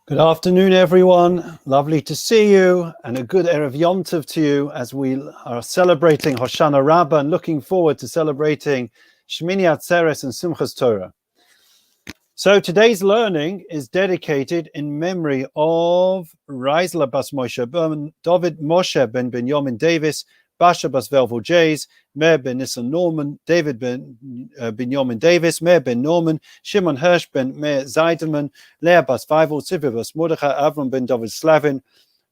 Good afternoon, everyone. Lovely to see you, and a good Erev Yom Tov to you as we are celebrating Hoshana Rabbah and looking forward to celebrating Shmini Atzeres and Simchas Torah. So today's learning is dedicated in memory of Reisler Bas Moshe Ben, David Moshe Ben Binyamin Davis, Basha Bas Velvel Jays, Meir Ben Nissan Norman, David Ben Binyamin Davis, Meir Ben Norman, Shimon Hirsch Ben Meir Zeidelman, Leah Bas Feivel, Tzivir Bas Mordechai, Avram Ben David Slavin,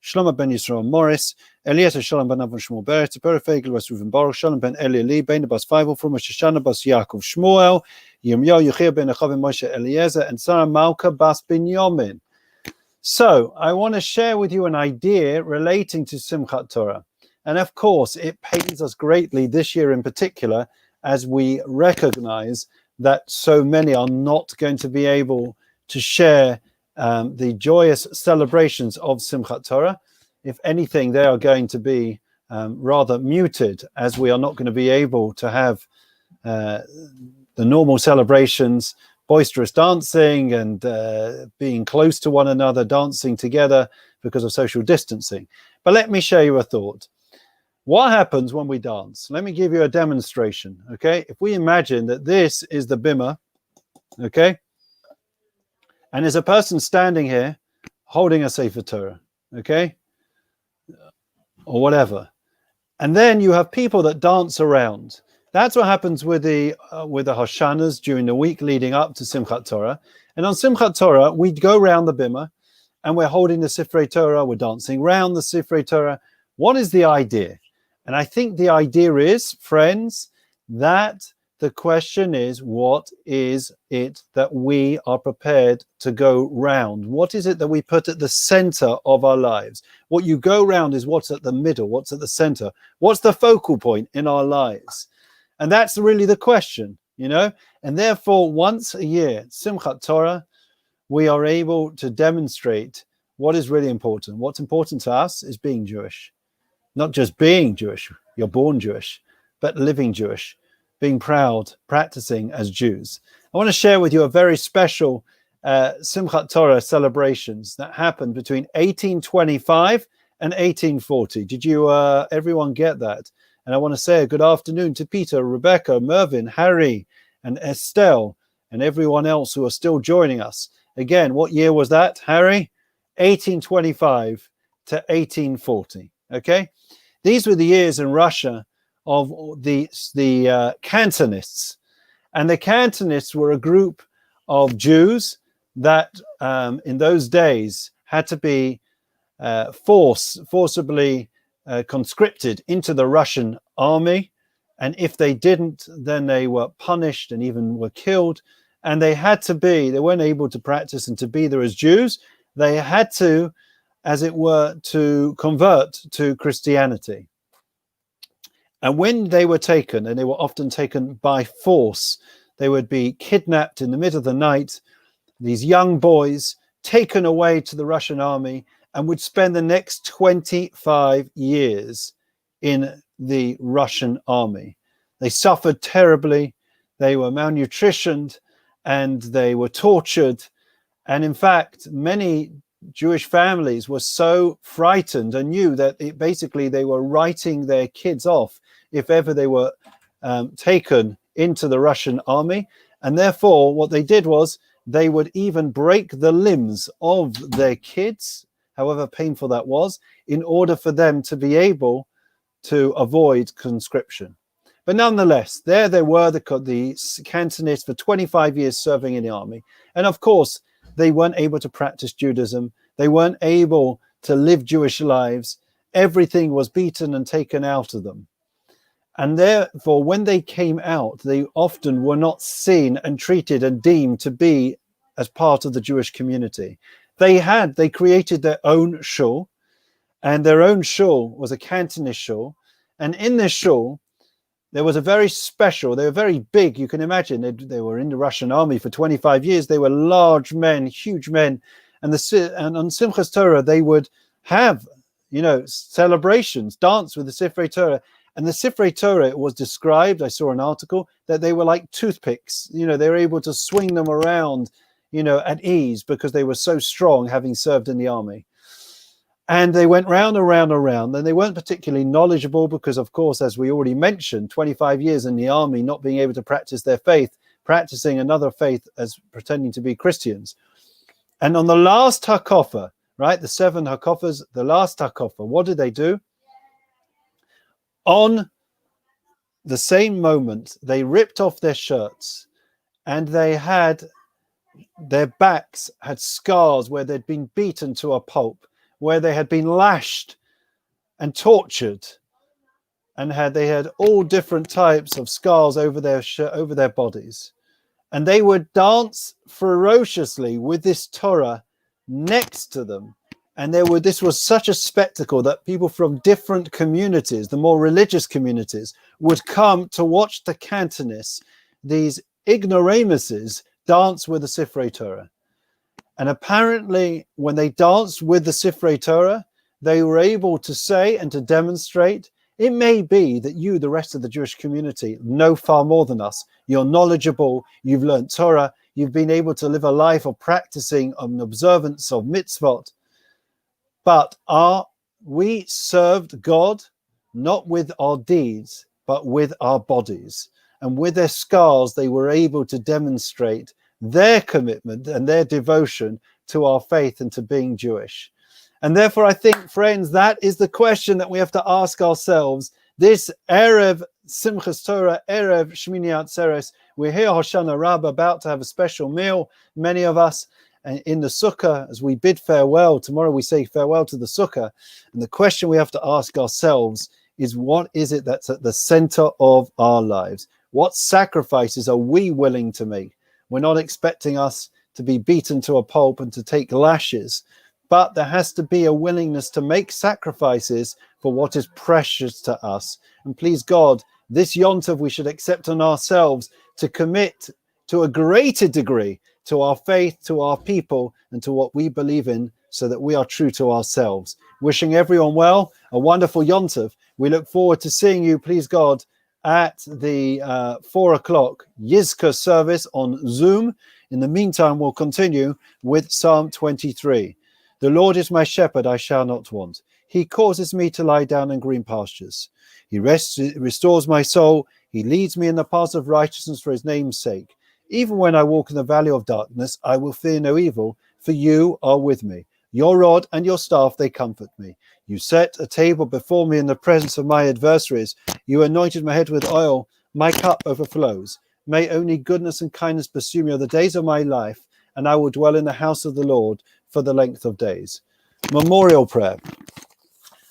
Shlomo Ben Yisrael Morris, Eliezer Shalom Ben Avram Shmuel Beret, Berefegel Bas Reuven Baruch, Shalom Ben Eli Lee, Ben Bas Feivel, from Shoshana Bas Yaakov Shmuel, Yirmiyahu Yechir Ben Achavim Moshe Eliezer, and Sarah Malka Bas Binyamin. So I want to share with you an idea relating to Simchat Torah. And of course, it pains us greatly this year in particular, as we recognize that so many are not going to be able to share the joyous celebrations of Simchat Torah. If anything, they are going to be rather muted, as we are not going to be able to have the normal celebrations, boisterous dancing and being close to one another, dancing together because of social distancing. But let me share you a thought. What happens when we dance? Let me give you a demonstration, okay? If we imagine that this is the bimah, okay? And there's a person standing here holding a Sefer Torah, okay? Or whatever. And then you have people that dance around. That's what happens with the Hoshanas during the week leading up to Simchat Torah. And on Simchat Torah, we go around the bimah and we're holding the Sifrei Torah, we're dancing around the Sifrei Torah. What is the idea? And I think the idea is, friends, that the question is, what is it that we are prepared to go round? What is it that we put at the center of our lives? What you go round is what's at the middle, what's at the center, what's the focal point in our lives? And that's really the question, you know? And therefore, once a year, Simchat Torah, we are able to demonstrate what is really important. What's important to us is being Jewish. Not just being Jewish, you're born Jewish, but living Jewish, being proud, practicing as Jews. I want to share with you a very special Simchat Torah celebrations that happened between 1825 and 1840. Did you everyone get that? And I want to say a good afternoon to Peter, Rebecca, Mervyn, Harry, and Estelle, and everyone else who are still joining us. Again, what year was that, Harry? 1825 to 1840. Okay, these were the years in Russia of the Cantonists, and the Cantonists were a group of Jews that in those days had to be forcibly conscripted into the Russian army, and if they didn't, then they were punished and even were killed. And they weren't able to practice and to be there as Jews. They had to, as it were, to convert to Christianity. And when they were taken, and they were often taken by force, they would be kidnapped in the middle of the night, these young boys taken away to the Russian army, and would spend the next 25 years in the Russian army. They suffered terribly, they were malnutritioned, and they were tortured. And in fact, many Jewish families were so frightened and knew that they were writing their kids off if ever they were taken into the Russian army. And therefore, what they did was they would even break the limbs of their kids, however painful that was, in order for them to be able to avoid conscription. But nonetheless, there they were, the Cantonists, for 25 years serving in the army. And of course, they weren't able to practice Judaism. They weren't able to live Jewish lives. Everything was beaten and taken out of them. And therefore, when they came out, they often were not seen and treated and deemed to be as part of the Jewish community. They created their own shul, and their own shul was a Cantonist shul. And in this shul, there was a very special, they were very big, you can imagine. They were in the Russian army for 25 years. They were large men, huge men. And on Simchas Torah, they would have, celebrations, dance with the Sifrei Torah. And the Sifrei Torah was described, I saw an article, that they were like toothpicks. They were able to swing them around at ease because they were so strong, having served in the army. And they went round and round and round, and they weren't particularly knowledgeable because, of course, as we already mentioned, 25 years in the army, not being able to practice their faith, practicing another faith as pretending to be Christians. And on the last Hakofa, right, the 7 Hakofas, the last Hakofa, what did they do? On the same moment, they ripped off their shirts, and they had, their backs had scars where they'd been beaten to a pulp, where they had been lashed and tortured, and they had all different types of scars over their bodies. And they would dance ferociously with this Torah next to them. And this was such a spectacle that people from different communities, the more religious communities, would come to watch the Cantonists, these ignoramuses, dance with the Sifrei Torah. And apparently, when they danced with the Sifrei Torah, they were able to say and to demonstrate, it may be that you, the rest of the Jewish community, know far more than us. You're knowledgeable, you've learned Torah, you've been able to live a life of practicing an observance of mitzvot. But we served God not with our deeds, but with our bodies. And with their scars, they were able to demonstrate their commitment and their devotion to our faith and to being Jewish. And therefore, I think, friends, that is the question that we have to ask ourselves. This Erev Simchas Torah, Erev Shmini Atzeres, we're here, Hoshana Rabbah, about to have a special meal, many of us, in the sukkah, as we bid farewell. Tomorrow we say farewell to the sukkah. And the question we have to ask ourselves is, what is it that's at the center of our lives? What sacrifices are we willing to make? We're not expecting us to be beaten to a pulp and to take lashes, but there has to be a willingness to make sacrifices for what is precious to us. And please God, this Yom Tov we should accept on ourselves to commit to a greater degree to our faith, to our people, and to what we believe in, so that we are true to ourselves. Wishing everyone well, a wonderful Yom Tov. We look forward to seeing you, please God, at the 4 o'clock Yizkor service on Zoom. In the meantime, we'll continue with Psalm 23. The Lord is my shepherd, I shall not want. He causes me to lie down in green pastures. He restores my soul. He leads me in the paths of righteousness for his name's sake. Even when I walk in the valley of darkness, I will fear no evil, for you are with me. Your rod and your staff, they comfort me. You set a table before me in the presence of my adversaries. You anointed my head with oil. My cup overflows. May only goodness and kindness pursue me all the days of my life, and I will dwell in the house of the Lord for the length of days. Memorial prayer.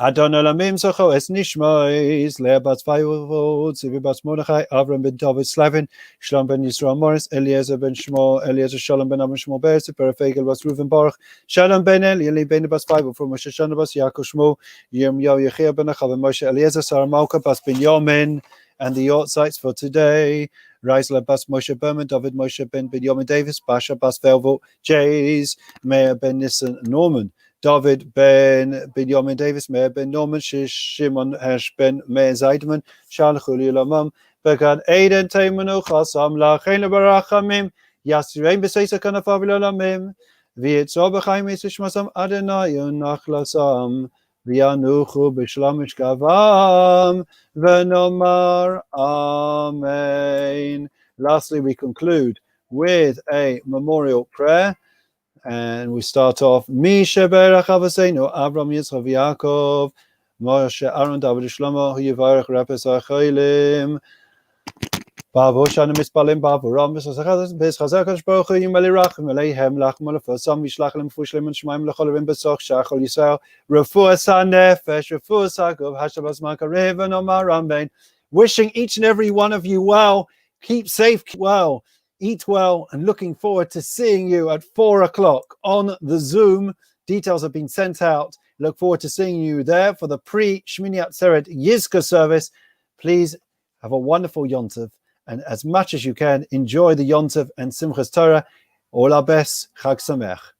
Adon Olamim Zocho Es Nishmois, Leah Bat Vayvod, Zivi Bat Mordechai, Avram ben David Slavin, Shalom ben Yisrael Morris, Eliezer ben Shmuel, Eliezer Shalom ben Amon Shmuel Beres, Perifegel Bas Reuven Baruch, Shalom ben Eli ben Bas Vayvod, from Moshe Shana Bas Yaakov Shmuel, Yirmiyahu Yechia ben Achav, Moshe Eliezer, Sarah Malka Bas Ben Yomin, and the Yortzites for today. Reisler Bas Moshe Berman, David Moshe ben Yomin Davis, Basha Bas Velvot, Jays, Meir ben Nissan Norman. David ben Yomin Davis, Meir ben Norman, Shimon Hesh ben Meir Zeidman, Shal Chuli Lamam, Begad Aiden Taimanu Chasam, Lachain Barachamim, Yasrein Besaisa Kanafavil Lamim, Vietzo Bechaim Isishmasam Adenayun Nachlasam, Vianuchu Bishlamish Gavam, Venomar Amen. Lastly, we conclude with a memorial prayer. And we start off, Misha Berach Avaseinu, Avram Yitzchak Yaakov, Moshe Aaron David Shlomo, Yivarech Rapes Achaylim, Bavo Shana Mispalim, Bavo Ram, Bezchazakash Baruch, Yimali Rachim, Aleihem, Lachmal, Fasam, Mishlachlim, Fushlim, and Shmaim, Lacholim, Besoch, Shachol Yisrael, Refuah Sanefesh, Refuah Sakov, Hashabas Makarev, and Omar Rambein. Wishing each and every one of you well, keep safe, well. Eat well, and looking forward to seeing you at 4 o'clock on the Zoom. Details have been sent out. Look forward to seeing you there for the pre-Shmini Atzeret Yizkor service. Please have a wonderful Yom Tov, and as much as you can, enjoy the Yom Tov and Simchas Torah. All our best. Chag Sameach.